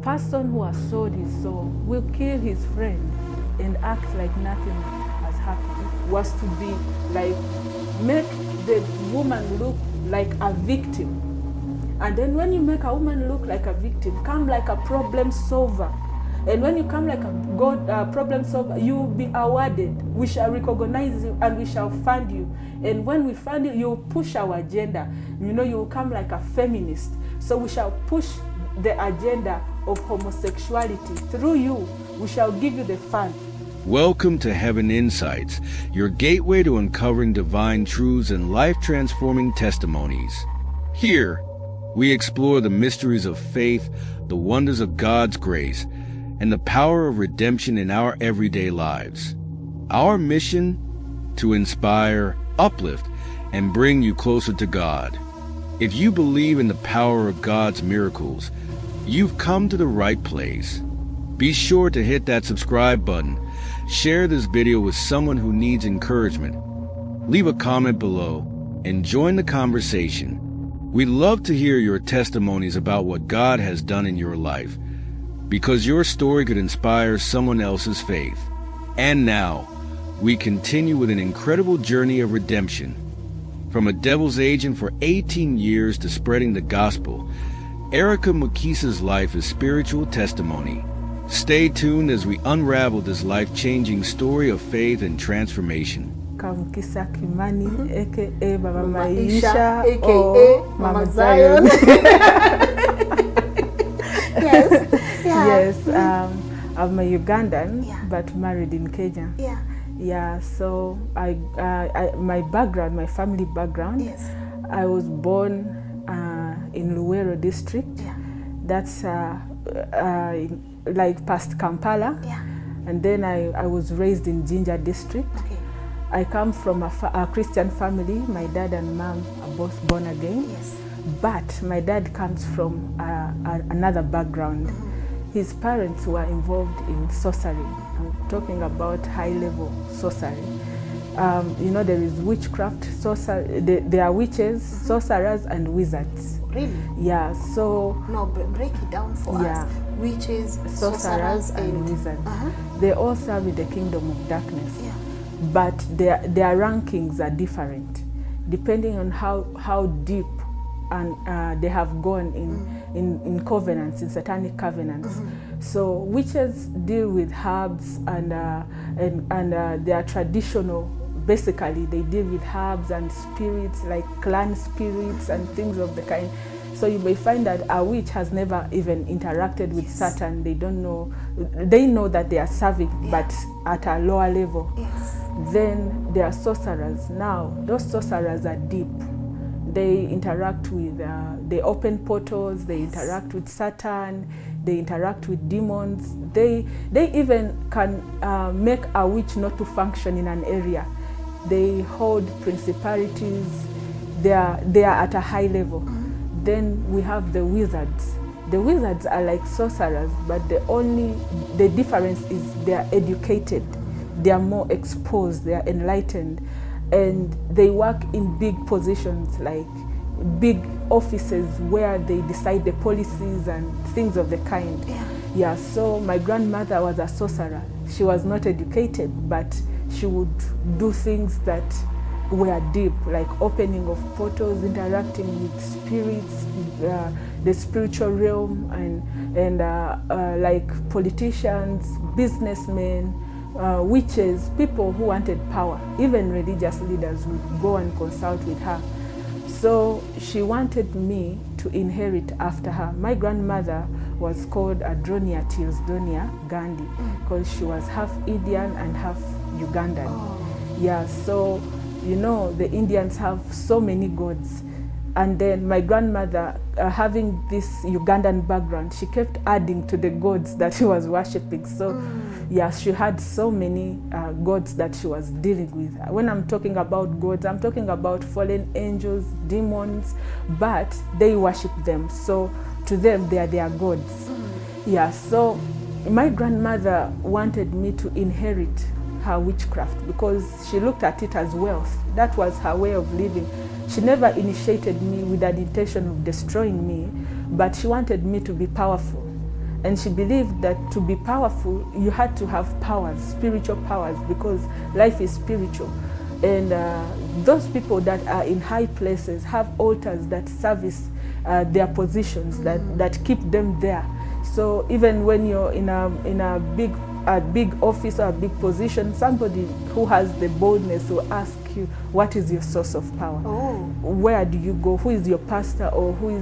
person who has sold his soul will kill his friend and act like nothing has happened. Was to be like, make the woman look like a victim. And then when you make a woman look like a victim, come like a problem solver. And when you come like a problem solver, you will be awarded. We shall recognize you and we shall fund you. And when we fund you, you will push our agenda. You know, you will come like a feminist. So we shall push the agenda of homosexuality. Through you, we shall give you the fund. Welcome to Heaven Insights, your gateway to uncovering divine truths and life-transforming testimonies. Here, we explore the mysteries of faith, the wonders of God's grace, and the power of redemption in our everyday lives. Our mission? To inspire, uplift, and bring you closer to God. If you believe in the power of God's miracles, you've come to the right place. Be sure to hit that subscribe button, share this video with someone who needs encouragement, leave a comment below, and join the conversation. We'd love to hear your testimonies about what God has done in your life, because your story could inspire someone else's faith. And now, we continue with an incredible journey of redemption. From a devil's agent for 18 years to spreading the gospel, Erica Makisa's life is spiritual testimony. Stay tuned as we unravel this life-changing story of faith and transformation. Kamkisa Kimani, aka Mama Maisha, aka Mama Zion. Yes. Yeah. Yes, I'm a Ugandan, but married in Kenya. Yeah. So my background, my family background. Yes. I was born in Luwero district. That's like past Kampala. And then I was raised in Jinja district. Okay. I come from a Christian family. My dad and mom are both born again. Yes. But my dad comes from another background. His parents were involved in sorcery. I'm talking about high-level sorcery. You know, there is witchcraft, sorcery. There are witches, sorcerers, and wizards. Really? Yeah. So no, break it down for us. Witches, sorcerers, and wizards. They all serve in the kingdom of darkness. But their rankings are different, depending on how deep and they have gone in covenants, in satanic covenants. So witches deal with herbs and they are traditional. Basically, they deal with herbs and spirits, like clan spirits and things of the kind. So you may find that a witch has never even interacted with Satan. They don't know. They know that they are serving, but at a lower level. Then there are sorcerers. Now, those sorcerers are deep. They interact with, they open portals, they interact with Satan, they interact with demons. They even can make a witch not to function in an area. They hold principalities. They are at a high level. Then we have the wizards. The wizards are like sorcerers, but the difference is they are educated. They are more exposed, they are enlightened. And they work in big positions, like big offices where they decide the policies and things of the kind. So my grandmother was a sorcerer. She was not educated, but she would do things that were deep, like opening of portals, interacting with spirits, the spiritual realm, and like politicians, businessmen, witches, people who wanted power. Even religious leaders would go and consult with her. So she wanted me to inherit after her. My grandmother was called Adronia Teosdonia Gandhi because she was half Indian and half Ugandan. So you know, the Indians have so many gods. And then my grandmother, having this Ugandan background, she kept adding to the gods that she was worshipping. So she had so many gods that she was dealing with. When I'm talking about gods, I'm talking about fallen angels, demons, but they worship them. So to them, they are their gods. So my grandmother wanted me to inherit her witchcraft because she looked at it as wealth. That was her way of living. She never initiated me with an intention of destroying me, but she wanted me to be powerful. And she believed that to be powerful, you had to have powers, spiritual powers, because life is spiritual. And those people that are in high places have altars that service their positions, that keep them there. So even when you're in a big office or a big position, somebody who has the boldness will ask you, what is your source of power? Oh. Where do you go? Who is your pastor, or who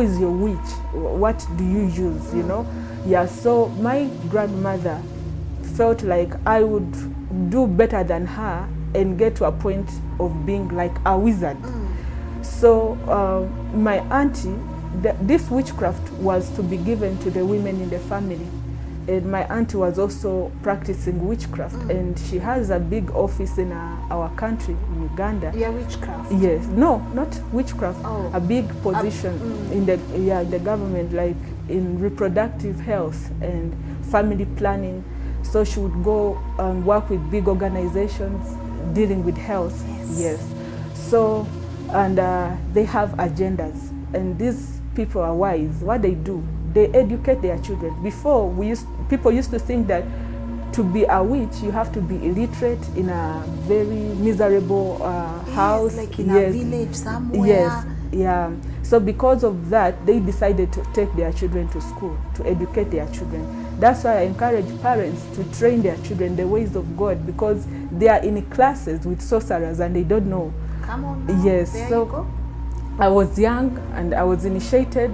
is your witch? What do you use, you know? Yeah, so my grandmother felt like I would do better than her and get to a point of being like a wizard. So my auntie, this witchcraft was to be given to the women in the family. And my auntie was also practicing witchcraft, and she has a big office in our country, in Uganda. Yeah, witchcraft. Yes, no, not witchcraft. Oh. A big position in the government, like in reproductive health and family planning. So she would go and work with big organizations dealing with health. Yes. So, and they have agendas, and these people are wise. What they do, they educate their children. Before, people used to think that to be a witch, you have to be illiterate in a very miserable house. Like in a village somewhere. Yes, yeah. So because of that, they decided to take their children to school, to educate their children. That's why I encourage parents to train their children the ways of God, because they are in classes with sorcerers and they don't know. Come on now. Yes, There so you go. I was young and I was initiated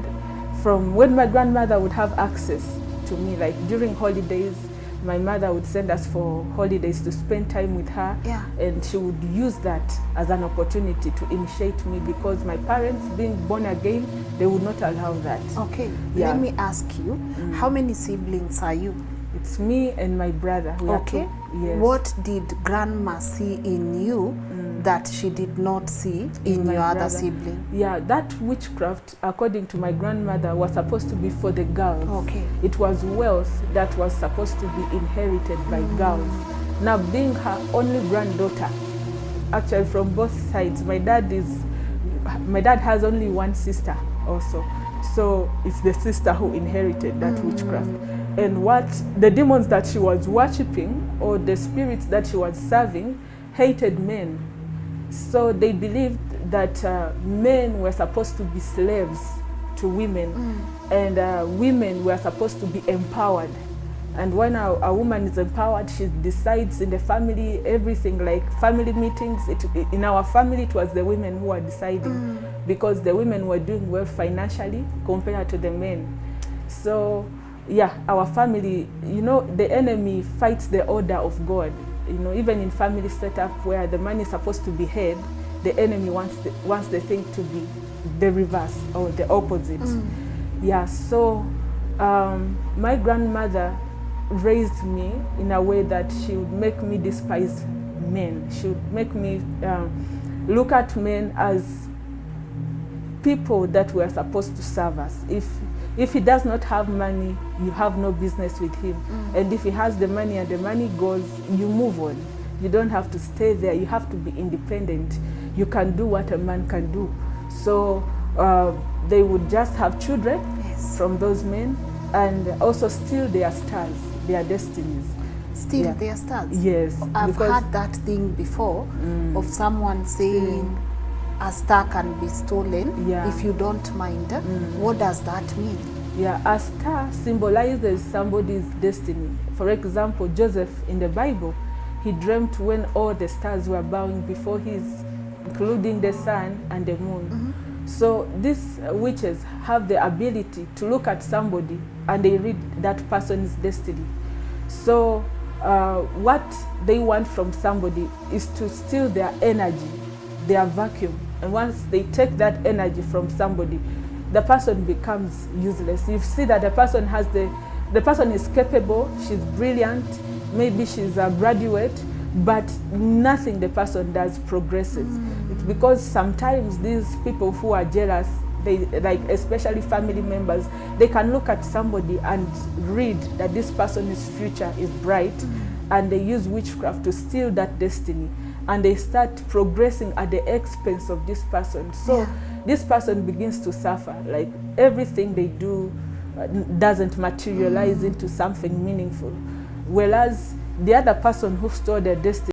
from when my grandmother would have access to me. Like during holidays, my mother would send us for holidays to spend time with her. Yeah. And she would use that as an opportunity to initiate me, because my parents, being born again, they would not allow that. Okay, Yeah. let me ask you, how many siblings are you? It's me and my brother. We are Okay. two. Yes. What did grandma see in you that she did not see in my your other brother. sibling? Yeah, that witchcraft, according to my grandmother, was supposed to be for the girls. Okay. It was wealth that was supposed to be inherited by girls. Now, being her only granddaughter, actually from both sides, my dad has only one sister also. So it's the sister who inherited that witchcraft. And what the demons that she was worshipping, or the spirits that she was serving, hated men. So they believed that men were supposed to be slaves to women, and women were supposed to be empowered. And when a woman is empowered, she decides in the family everything, like family meetings. In our family, it was the women who were deciding, because the women were doing well financially compared to the men. So yeah, our family, you know, the enemy fights the order of God. You know, even in family setup where the man is supposed to be head, the enemy wants the thing to be the reverse or the opposite. Yeah, so my grandmother raised me in a way that she would make me despise men. She would make me look at men as people that were supposed to serve us. If he does not have money, you have no business with him. And if he has the money and the money goes, you move on. You don't have to stay there. You have to be independent. You can do what a man can do. So they would just have children from those men, and also steal their stars, their destinies. Steal their stars? Yes. I've heard that thing before of someone saying, a star can be stolen if you don't mind. What does that mean? Yeah, a star symbolizes somebody's destiny. For example, Joseph in the Bible, he dreamt when all the stars were bowing before his, including the sun and the moon. So these witches have the ability to look at somebody and they read that person's destiny. So what they want from somebody is to steal their energy, their vacuum. And once they take that energy from somebody, the person becomes useless. You see that the person is capable, she's brilliant, maybe she's a graduate, but nothing the person does progresses. It's because sometimes these people who are jealous, they, like especially family members, they can look at somebody and read that this person's future is bright, and they use witchcraft to steal that destiny. And they start progressing at the expense of this person. So this person begins to suffer. Like everything they do, doesn't materialize into something meaningful. Whereas the other person who stole their destiny